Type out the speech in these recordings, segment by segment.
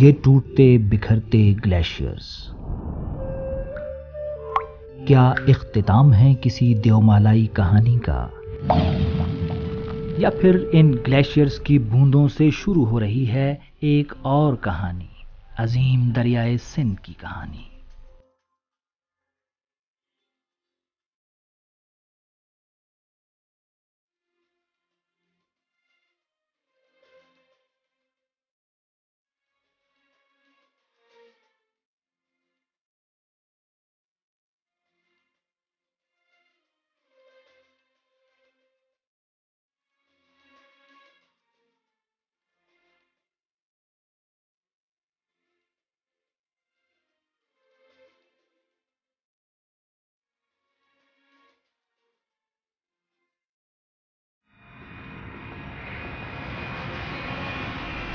یہ ٹوٹتے بکھرتے گلیشیئرز کیا اختتام ہے کسی دیومالائی کہانی کا، یا پھر ان گلیشیئرز کی بوندوں سے شروع ہو رہی ہے ایک اور کہانی، عظیم دریائے سندھ کی کہانی؟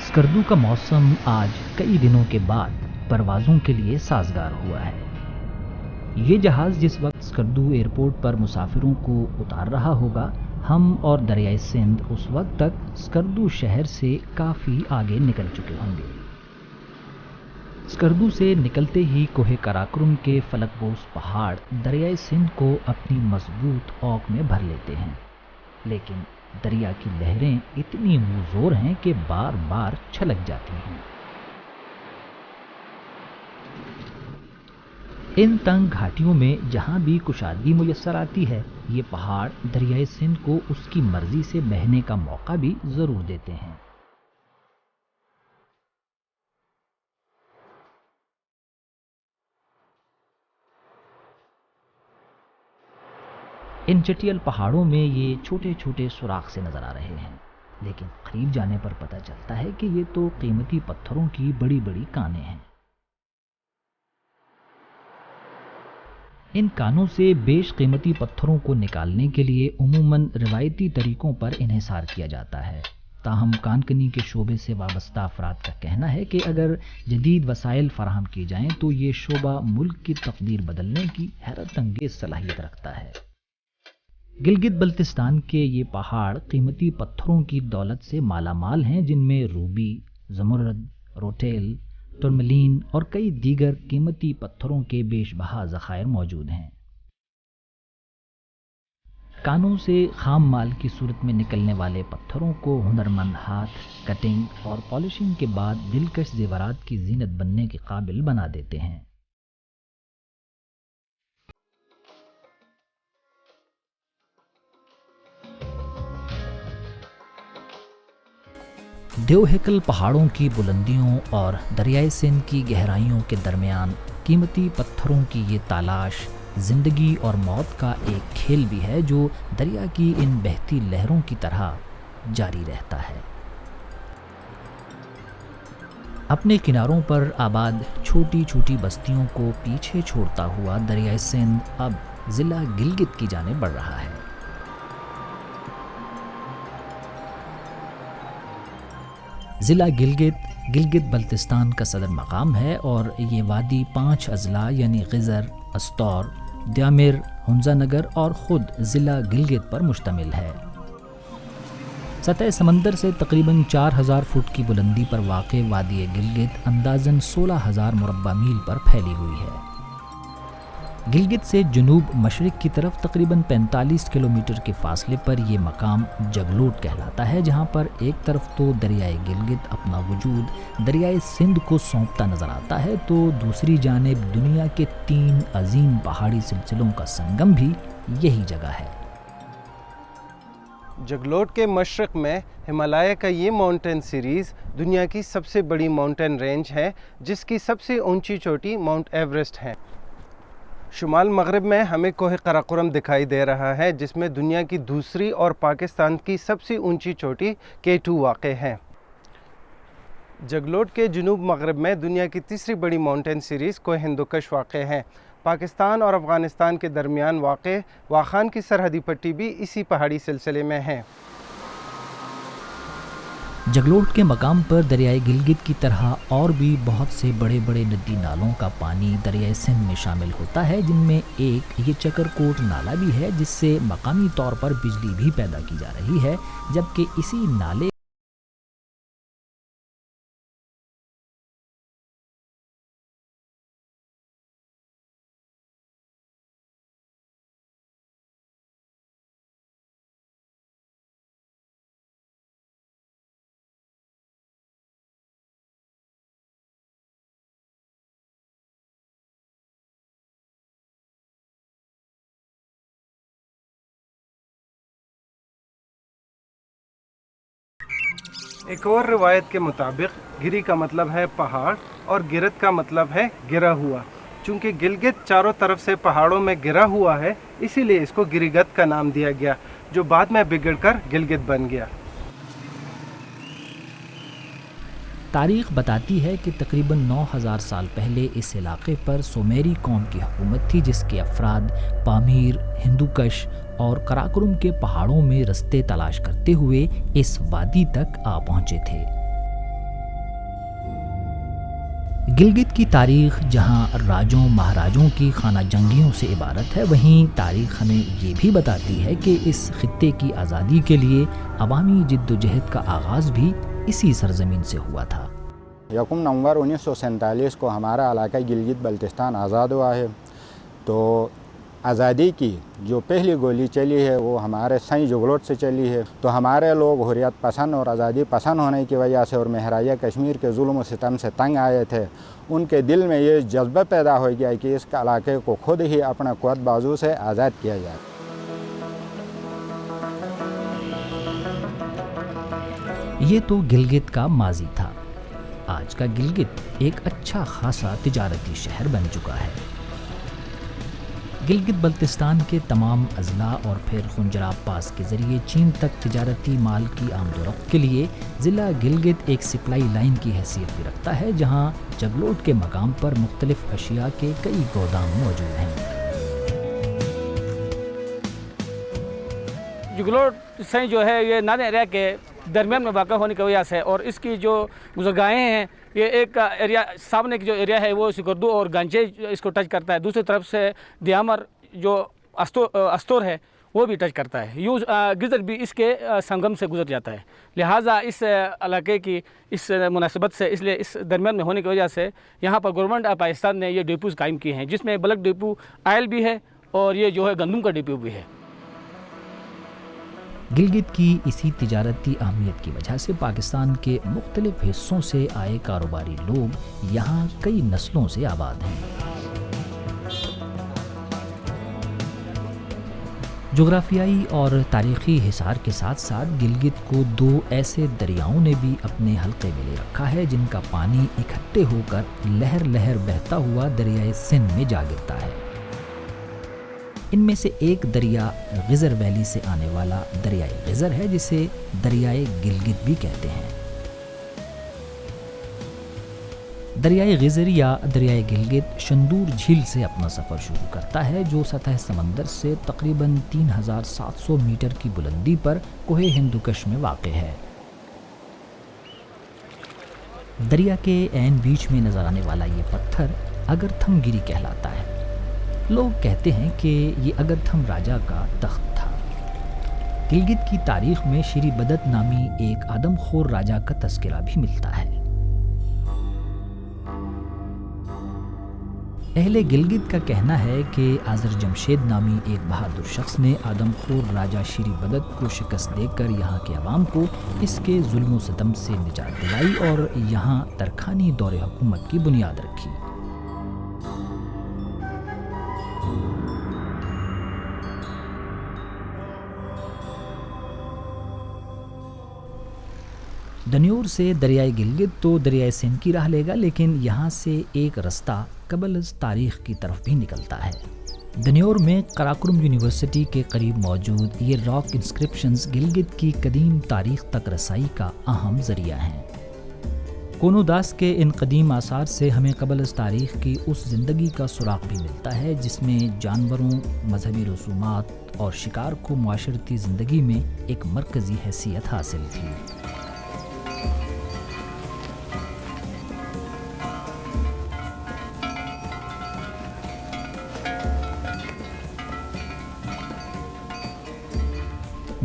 اسکردو کا موسم آج کئی دنوں کے بعد پروازوں کے لیے سازگار ہوا ہے۔ یہ جہاز جس وقت اسکردو ایئرپورٹ پر مسافروں کو اتار رہا ہوگا، ہم اور دریائے سندھ اس وقت تک اسکردو شہر سے کافی آگے نکل چکے ہوں گے۔ اسکردو سے نکلتے ہی کوہ قراقرم کے فلک بوس پہاڑ دریائے سندھ کو اپنی مضبوط اوق میں بھر لیتے ہیں، لیکن دریا کی لہریں اتنی مزور ہیں کہ بار بار چھلک جاتی ہیں۔ ان تنگ گھاٹیوں میں جہاں بھی کشادگی میسر آتی ہے، یہ پہاڑ دریائے سندھ کو اس کی مرضی سے بہنے کا موقع بھی ضرور دیتے ہیں۔ ان چٹیل پہاڑوں میں یہ چھوٹے چھوٹے سوراخ سے نظر آ رہے ہیں، لیکن قریب جانے پر پتہ چلتا ہے کہ یہ تو قیمتی پتھروں کی بڑی بڑی کانیں ہیں۔ ان کانوں سے بیش قیمتی پتھروں کو نکالنے کے لیے عموماً روایتی طریقوں پر انحصار کیا جاتا ہے، تاہم کان کنی کے شعبے سے وابستہ افراد کا کہنا ہے کہ اگر جدید وسائل فراہم کیے جائیں تو یہ شعبہ ملک کی تقدیر بدلنے کی حیرت انگیز صلاحیت رکھتا ہے۔ گلگت بلتستان کے یہ پہاڑ قیمتی پتھروں کی دولت سے مالا مال ہیں، جن میں روبی، زمرد، روٹیل، ٹرملین اور کئی دیگر قیمتی پتھروں کے بیش بہا ذخائر موجود ہیں۔ کانوں سے خام مال کی صورت میں نکلنے والے پتھروں کو ہنرمند ہاتھ کٹنگ اور پالشنگ کے بعد دلکش زیورات کی زینت بننے کے قابل بنا دیتے ہیں۔ دیوہکل پہاڑوں کی بلندیوں اور دریائے سندھ کی گہرائیوں کے درمیان قیمتی پتھروں کی یہ تلاش زندگی اور موت کا ایک کھیل بھی ہے، جو دریا کی ان بہتی لہروں کی طرح جاری رہتا ہے۔ اپنے کناروں پر آباد چھوٹی چھوٹی بستیوں کو پیچھے چھوڑتا ہوا دریائے سندھ اب ضلع گلگت کی جانب بڑھ رہا ہے۔ ضلع گلگت بلتستان کا صدر مقام ہے اور یہ وادی 5 اضلاع یعنی غزر، استور، دیامر، ہنزا نگر اور خود ضلع گلگت پر مشتمل ہے۔ سطح سمندر سے تقریباً 4000 فٹ کی بلندی پر واقع وادی گلگت اندازاً 16,000 مربع میل پر پھیلی ہوئی ہے۔ گلگت سے جنوب مشرق کی طرف تقریباً 45 کلومیٹر کے فاصلے پر یہ مقام جگلوٹ کہلاتا ہے، جہاں پر ایک طرف تو دریائے گلگت اپنا وجود دریائے سندھ کو سونپتا نظر آتا ہے، تو دوسری جانب دنیا کے 3 عظیم پہاڑی سلسلوں کا سنگم بھی یہی جگہ ہے۔ جگلوٹ کے مشرق میں ہمالیہ کا یہ ماؤنٹین سیریز دنیا کی سب سے بڑی ماؤنٹین رینج ہے، جس کی سب سے اونچی چوٹی ماؤنٹ ایورسٹ ہے۔ شمال مغرب میں ہمیں کوہ قراقرم دکھائی دے رہا ہے، جس میں دنیا کی دوسری اور پاکستان کی سب سے اونچی چوٹی K2 واقع ہے۔ جگلوٹ کے جنوب مغرب میں دنیا کی تیسری بڑی ماؤنٹین سیریز کوہ ہندوکش واقع ہے۔ پاکستان اور افغانستان کے درمیان واقع واخان کی سرحدی پٹی بھی اسی پہاڑی سلسلے میں ہے۔ جگلوٹ کے مقام پر دریائے گلگت کی طرح اور بھی بہت سے بڑے بڑے ندی نالوں کا پانی دریائے سندھ میں شامل ہوتا ہے، جن میں ایک یہ چکرکوٹ نالہ بھی ہے، جس سے مقامی طور پر بجلی بھی پیدا کی جا رہی ہے، جبکہ اسی نالے ایک اور روایت کے مطابق گری کا مطلب ہے پہاڑ اور گرت کا مطلب ہے گرا ہوا. چونکہ گلگت چاروں طرف سے پہاڑوں میں گرا ہوا ہے اسی لیے اس کو گریگت کا نام دیا گیا جو بعد میں بگڑ کر گلگت بن گیا. تاریخ بتاتی ہے کہ تقریباً 9000 سال پہلے اس علاقے پر سومیری قوم کی حکومت تھی جس کے افراد پامیر، ہندوکش اور قراقرم کے پہاڑوں میں رستے تلاش کرتے ہوئے اس وادی تک آ پہنچے تھے. گلگت کی تاریخ جہاں راجوں مہاراجوں کی خانہ جنگیوں سے عبارت ہے وہیں تاریخ ہمیں یہ بھی بتاتی ہے کہ اس خطے کی آزادی کے لیے عوامی جد و جہد کا آغاز بھی اسی سرزمین سے ہوا تھا. 1 نومبر 1947 کو ہمارا علاقہ گلگت بلتستان آزاد ہوا ہے. تو آزادی کی جو پہلی گولی چلی ہے وہ ہمارے سائیں جگلوٹ سے چلی ہے. تو ہمارے لوگ حریت پسند اور آزادی پسند ہونے کی وجہ سے اور مہراجہ کشمیر کے ظلم و ستم سے تنگ آئے تھے. ان کے دل میں یہ جذبہ پیدا ہو گیا کہ اس علاقے کو خود ہی اپنا قوت بازو سے آزاد کیا جائے. یہ تو گلگت کا ماضی تھا. آج کا گلگت ایک اچھا خاصا تجارتی شہر بن چکا ہے. گلگت بلتستان کے تمام اضلاع اور پھر خنجراب پاس کے ذریعے چین تک تجارتی مال کی آمد و رفت کے لیے ضلع گلگت ایک سپلائی لائن کی حیثیت بھی رکھتا ہے جہاں جگلوٹ کے مقام پر مختلف اشیاء کے کئی گودام موجود ہیں. جگلوٹ سے جو ہے یہ نان ایریا کے درمیان میں واقع ہونے کی وجہ سے اور اس کی جو گزرگاہیں ہیں یہ ایک ایریا سامنے کی جو ایریا ہے وہ سکردو اور گانجے اس کو ٹچ کرتا ہے. دوسری طرف سے دیامر جو استور ہے وہ بھی ٹچ کرتا ہے. یوں گزر بھی اس کے سنگم سے گزر جاتا ہے. لہٰذا اس علاقے کی اس مناسبت سے اس لیے اس درمیان میں ہونے کی وجہ سے یہاں پر گورنمنٹ آف پاکستان نے یہ ڈیپوز قائم کیے ہیں جس میں بلک ڈیپو آئل بھی ہے اور یہ جو ہے گندم کا ڈیپو بھی ہے. گلگت کی اسی تجارتی اہمیت کی وجہ سے پاکستان کے مختلف حصوں سے آئے کاروباری لوگ یہاں کئی نسلوں سے آباد ہیں. جغرافیائی اور تاریخی حصار کے ساتھ ساتھ گلگت کو 2 ایسے دریاؤں نے بھی اپنے حلقے میں لے رکھا ہے جن کا پانی اکٹھے ہو کر لہر لہر بہتا ہوا دریائے سندھ میں جا گرتا ہے. ان میں سے ایک دریا غزر ویلی سے آنے والا دریائے غزر ہے جسے دریائے گلگت بھی کہتے ہیں. دریائے غزر یا دریائے گلگت شندور جھیل سے اپنا سفر شروع کرتا ہے جو سطح سمندر سے تقریباً 3700 میٹر کی بلندی پر کوہ ہندوکش میں واقع ہے. دریا کے عین بیچ میں نظر آنے والا یہ پتھر اگرتھم گری کہلاتا ہے. لوگ کہتے ہیں کہ یہ اگرتھم راجہ کا تخت تھا. گلگت کی تاریخ میں شری بدت نامی ایک آدم خور راجہ کا تذکرہ بھی ملتا ہے. اہل گلگت کا کہنا ہے کہ آذر جمشید نامی ایک بہادر شخص نے آدم خور راجہ شری بدت کو شکست دے کر یہاں کے عوام کو اس کے ظلم و ستم سے نجات دلائی اور یہاں ترکھانی دور حکومت کی بنیاد رکھی. دنیور سے دریائے گلگت تو دریائے سندھ کی راہ لے گا لیکن یہاں سے ایک رستہ قبل از تاریخ کی طرف بھی نکلتا ہے. دنیور میں قراقرم یونیورسٹی کے قریب موجود یہ راک انسکرپشنز گلگت کی قدیم تاریخ تک رسائی کا اہم ذریعہ ہیں. کونو داس کے ان قدیم آثار سے ہمیں قبل از تاریخ کی اس زندگی کا سراغ بھی ملتا ہے جس میں جانوروں، مذہبی رسومات اور شکار کو معاشرتی زندگی میں ایک مرکزی حیثیت حاصل تھی.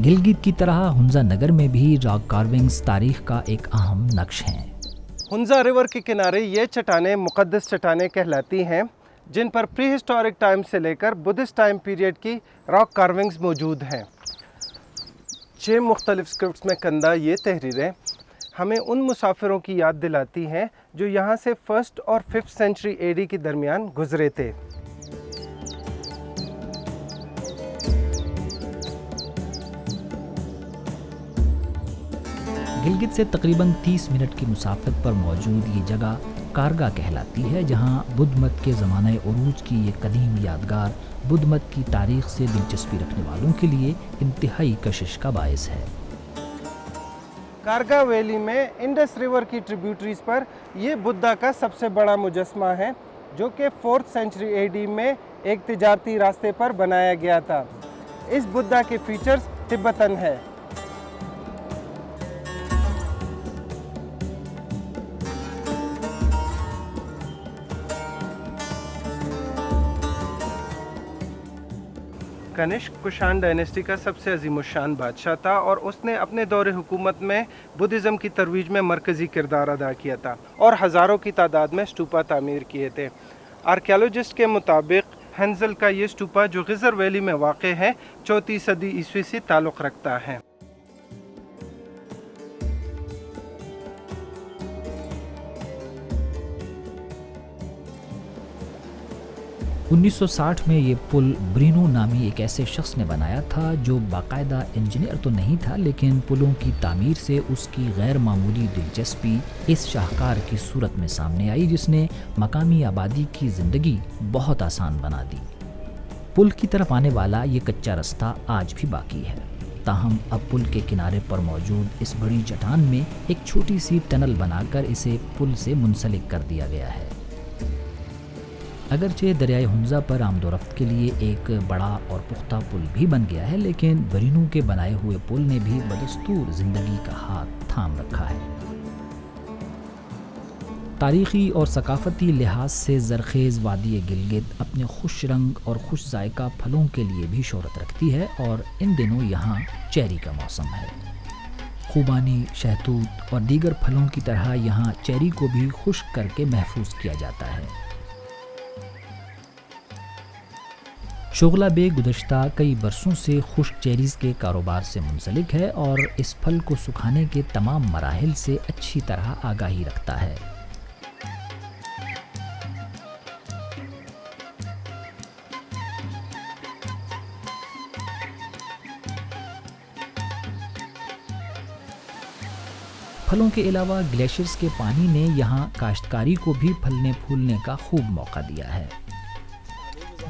گلگت کی طرح ہنزا نگر میں بھی راک کارونگز تاریخ کا ایک اہم نقش ہیں. ہنزا ریور کے کنارے یہ چٹانیں مقدس چٹانیں کہلاتی ہیں جن پر پری ہسٹورک ٹائم سے لے کر بدھسٹ ٹائم پیریڈ کی راک کارونگز موجود ہیں. 6 مختلف اسکرپٹس میں کندہ یہ تحریریں ہمیں ان مسافروں کی یاد دلاتی ہیں جو یہاں سے 1 اور 5 سینچری اے ڈی کے درمیان گزرے تھے. گلگت سے تقریباً 30 منٹ کی مسافت پر موجود یہ جگہ کارگا کہلاتی ہے، جہاں بدھ مت کے زمانہ عروج کی یہ قدیم یادگار بدھ مت کی تاریخ سے دلچسپی رکھنے والوں کے لیے انتہائی کشش کا باعث ہے۔ کارگا ویلی میں انڈس ریور کی ٹریبیوٹریز پر یہ بدھا کا سب سے بڑا مجسمہ ہے، جو کہ 4th سینچری اے ڈی میں ایک تجارتی راستے پر بنایا گیا تھا۔ اس بدھا کے فیچرز تبتن ہے۔ کنشک کشان ڈائنیسٹی کا سب سے عظیم الشان بادشاہ تھا، اور اس نے اپنے دور حکومت میں بدھزم کی ترویج میں مرکزی کردار ادا کیا تھا اور ہزاروں کی تعداد میں اسٹوپا تعمیر کیے تھے۔ آرکیالوجسٹ کے مطابق ہنزل کا یہ اسٹوپا جو غزر ویلی میں واقع ہے 4 صدی عیسوی سے تعلق رکھتا ہے۔ 1960 میں یہ پل برینو نامی ایک ایسے شخص نے بنایا تھا جو باقاعدہ انجینئر تو نہیں تھا، لیکن پلوں کی تعمیر سے اس کی غیر معمولی دلچسپی اس شاہکار کی صورت میں سامنے آئی، جس نے مقامی آبادی کی زندگی بہت آسان بنا دی۔ پل کی طرف آنے والا یہ کچا رستہ آج بھی باقی ہے، تاہم اب پل کے کنارے پر موجود اس بڑی چٹان میں ایک چھوٹی سی ٹنل بنا کر اسے پل سے منسلک کر دیا گیا ہے۔ اگرچہ دریائے ہنزا پر آمد و رفت کے لیے ایک بڑا اور پختہ پل بھی بن گیا ہے، لیکن برینو کے بنائے ہوئے پل نے بھی بدستور زندگی کا ہاتھ تھام رکھا ہے۔ تاریخی اور ثقافتی لحاظ سے زرخیز وادی گلگت اپنے خوش رنگ اور خوش ذائقہ پھلوں کے لیے بھی شہرت رکھتی ہے، اور ان دنوں یہاں چیری کا موسم ہے۔ خوبانی، شہتوت اور دیگر پھلوں کی طرح یہاں چیری کو بھی خشک کر کے محفوظ کیا جاتا ہے۔ شغلہ بے گزشتہ کئی برسوں سے خشک چیریز کے کاروبار سے منسلک ہے اور اس پھل کو سکھانے کے تمام مراحل سے اچھی طرح آگاہی رکھتا ہے۔ پھلوں کے علاوہ گلیشیئرز کے پانی نے یہاں کاشتکاری کو بھی پھلنے پھولنے کا خوب موقع دیا ہے۔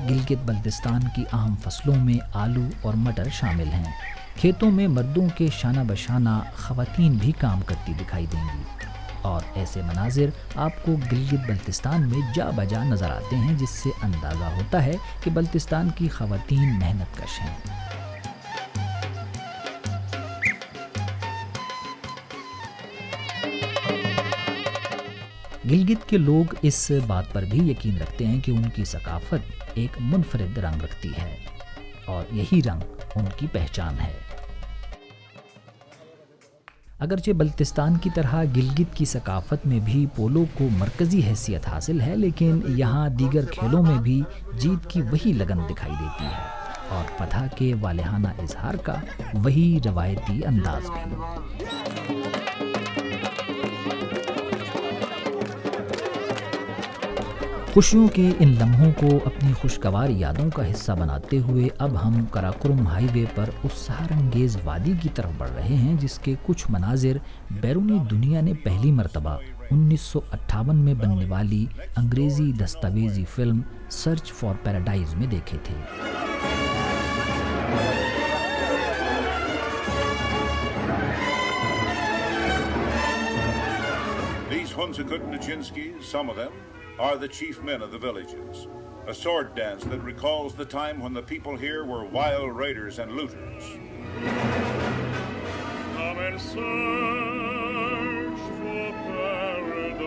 گلگت بلتستان کی اہم فصلوں میں آلو اور مٹر شامل ہیں۔ کھیتوں میں مردوں کے شانہ بشانہ خواتین بھی کام کرتی دکھائی دیں گی، اور ایسے مناظر آپ کو گلگت بلتستان میں جا بجا نظر آتے ہیں، جس سے اندازہ ہوتا ہے کہ بلتستان کی خواتین محنت کش ہیں۔ گلگت کے لوگ اس بات پر بھی یقین رکھتے ہیں کہ ان کی ثقافت ایک منفرد رنگ رکھتی ہے، اور یہی رنگ ان کی پہچان ہے۔ اگرچہ بلتستان کی طرح گلگت کی ثقافت میں بھی پولو کو مرکزی حیثیت حاصل ہے، لیکن یہاں دیگر کھیلوں میں بھی جیت کی وہی لگن دکھائی دیتی ہے، اور فتح کے والہانہ اظہار کا وہی روایتی انداز بھی۔ خوشیوں کے ان لمحوں کو اپنی خوشگوار یادوں کا حصہ بناتے ہوئے اب ہم کراکرم ہائی وے پر اس سحرانگیز وادی کی طرف بڑھ رہے ہیں، جس کے کچھ مناظر بیرونی دنیا نے پہلی مرتبہ 1958 میں بننے والی انگریزی دستاویزی فلم سرچ فار پیراڈائز میں دیکھے تھے۔ These Hunzakut Nijinsky's, some of them, are the chief men of the villages. A sword dance that recalls the time when the people here were wild raiders and looters. Come and search for paradise.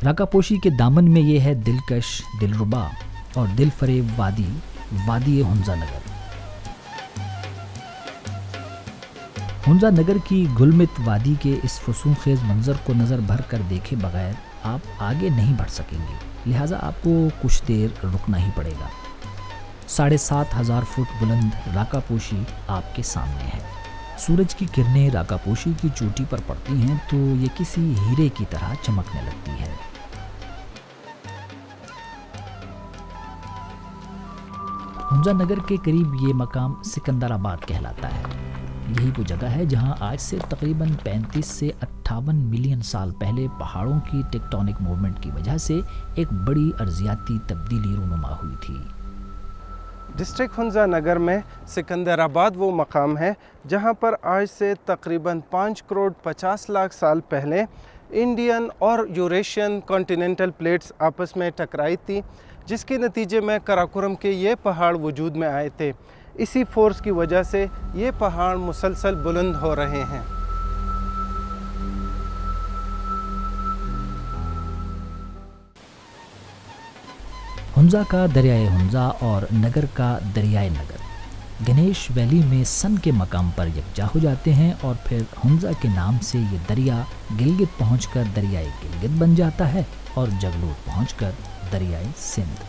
راکا پوشی کے دامن میں یہ ہے دلکش، دلربا اور دل فریب وادی ہنزا نگر۔ ہنزا نگر کی گلمت وادی کے اس فسون خیز منظر کو نظر بھر کر دیکھے بغیر آپ آگے نہیں بڑھ سکیں گے، لہٰذا آپ کو کچھ دیر رکنا ہی پڑے گا۔ 7,500 فٹ بلند راکا پوشی آپ کے سامنے ہے۔ سورج کی کرنیں راکا پوشی کی چوٹی پر پڑتی ہیں تو یہ کسی ہیرے کی طرح چمکنے لگتی ہے۔ ہنزا نگر کے قریب یہ مقام سکندر آباد کہلاتا ہے. یہی وہ جگہ ہے جہاں آج سے تقریباً 35 سے 58 ملین سال پہلے پہاڑوں کی ٹیکٹونک موومنٹ کی وجہ سے ایک بڑی ارضیاتی تبدیلی رونما ہوئی تھی. ڈسٹرکٹ ہنزا نگر میں سکندر آباد وہ مقام ہے جہاں پر آج سے تقریباً 5 کروڑ 50 لاکھ سال پہلے انڈین اور یوریشین کانٹیننٹل پلیٹس آپس میں ٹکرائی تھی، جس کے نتیجے میں قراقرم کے یہ پہاڑ وجود میں آئے تھے. اسی فورس کی وجہ سے یہ پہاڑ مسلسل بلند ہو رہے ہیں. ہنزا کا دریائے ہنزا اور نگر کا دریائے نگر گنیش ویلی میں سن کے مقام پر یکجا ہو جاتے ہیں اور پھر ہنزا کے نام سے یہ دریا گلگت پہنچ کر دریائے گلگت بن جاتا ہے اور جگلوٹ پہنچ کر دریائے سندھ.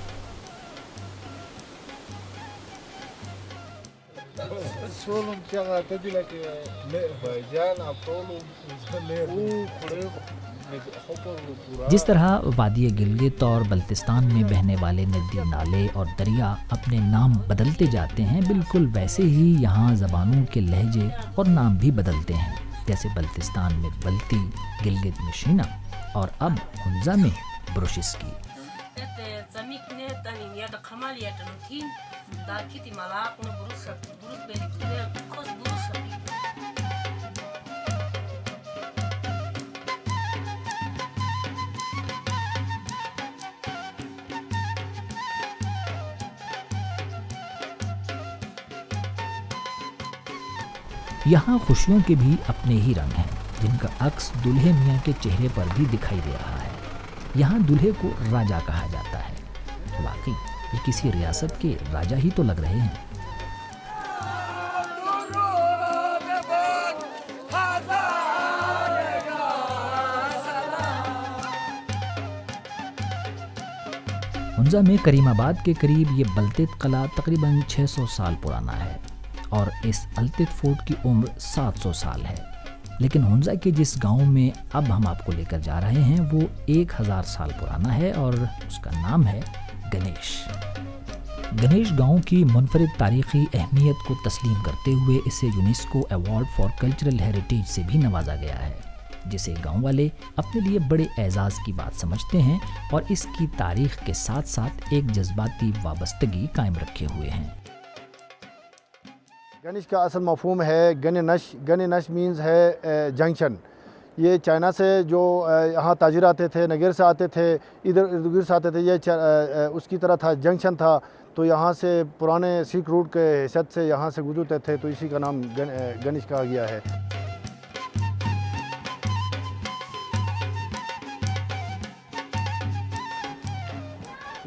جس طرح وادی گلگت اور بلتستان میں بہنے والے ندی نالے اور دریا اپنے نام بدلتے جاتے ہیں، بالکل ویسے ہی یہاں زبانوں کے لہجے اور نام بھی بدلتے ہیں. جیسے بلتستان میں بلتی، گلگت میں شینا اور اب ہنزا میں بروشسکی. یہاں خوشیوں کے بھی اپنے ہی رنگ ہیں جن کا عکس دلہے میاں کے چہرے پر بھی دکھائی دے رہا ہے. یہاں دلہے کو راجا کہا جاتا ہے. واقعی یہ کسی ریاست کے راجا ہی تو لگ رہے ہیں. ہنزا میں کریم آباد کے قریب یہ بلتت قلعہ تقریباً 600 سال پرانا ہے اور اس التت فورٹ کی عمر 700 سال ہے. لیکن ہنزا کے جس گاؤں میں اب ہم آپ کو لے کر جا رہے ہیں وہ 1000 سال پرانا ہے اور اس کا نام ہے گنیش. گنیش گاؤں کی منفرد تاریخی اہمیت کو تسلیم کرتے ہوئے اسے UNESCO award for cultural heritage سے بھی نوازا گیا ہے، جسے گاؤں والے اپنے لیے بڑے اعزاز کی بات سمجھتے ہیں اور اس کی تاریخ کے ساتھ ساتھ ایک جذباتی وابستگی قائم رکھے ہوئے ہیں. گنیش کا اصل مفہوم ہے گنینش مینز ہے جنکشن. یہ چائنا سے جو یہاں تاجر آتے تھے، نگر سے آتے تھے، ادھر ارد گرد سے آتے تھے، یہ اس کی طرح تھا، جنکشن تھا. تو یہاں سے پرانے سلک روٹ کے حیثیت سے یہاں سے گزرتے تھے، تو اسی کا نام گنیش کہا گیا ہے.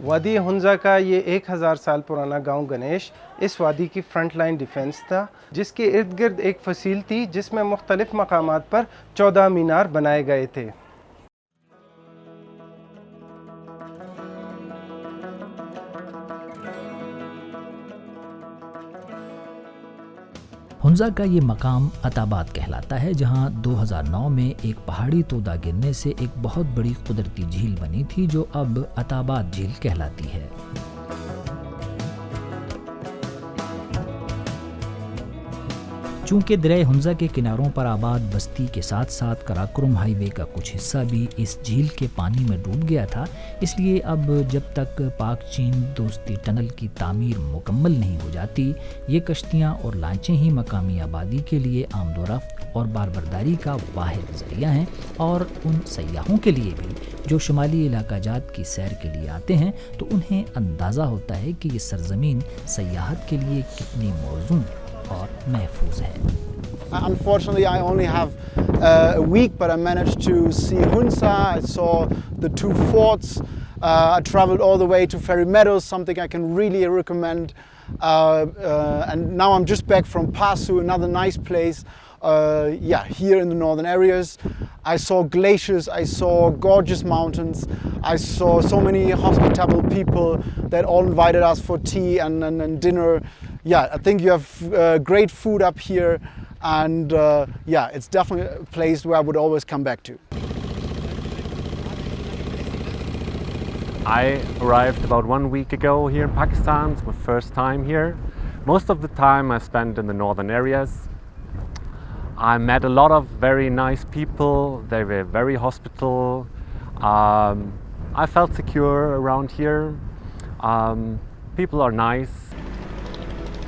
وادی ہنزا کا یہ 1000 سال پرانا گاؤں گنیش اس وادی کی فرنٹ لائن ڈیفنس تھا، جس کے ارد گرد ایک فصیل تھی جس میں مختلف مقامات پر 14 مینار بنائے گئے تھے. ہنزا کا یہ مقام عطاباد کہلاتا ہے، جہاں 2009 میں ایک پہاڑی تودا گرنے سے ایک بہت بڑی قدرتی جھیل بنی تھی جو اب عطاباد جھیل کہلاتی ہے. چونکہ دریائے ہنزا کے کناروں پر آباد بستی کے ساتھ ساتھ قراقرم ہائی وے کا کچھ حصہ بھی اس جھیل کے پانی میں ڈوب گیا تھا، اس لیے اب جب تک پاک چین دوستی ٹنل کی تعمیر مکمل نہیں ہو جاتی، یہ کشتیاں اور لانچیں ہی مقامی آبادی کے لیے آمد و رفت اور باربرداری کا واحد ذریعہ ہیں. اور ان سیاحوں کے لیے بھی جو شمالی علاقہ جات کی سیر کے لیے آتے ہیں تو انہیں اندازہ ہوتا ہے کہ یہ سرزمین سیاحت کے لیے کتنی موزوں اور محفوظ ہے. Unfortunately, I only have a week, but I managed to see Hunza. I saw the 2 forts. I traveled all the way to Ferry Meadows, something I can really recommend. And now I'm just back from Pasu, another nice place. Here in the northern areas. I saw glaciers, I saw gorgeous mountains, I saw so many hospitable people that all invited us for tea and dinner. I think you have great food up here, and it's definitely a place where I would always come back to. I arrived about 1 week ago here in Pakistan. It's my first time here. Most of the time I spent in the northern areas. I met a lot of very nice people. They were very hospitable. I felt secure around here. People are nice.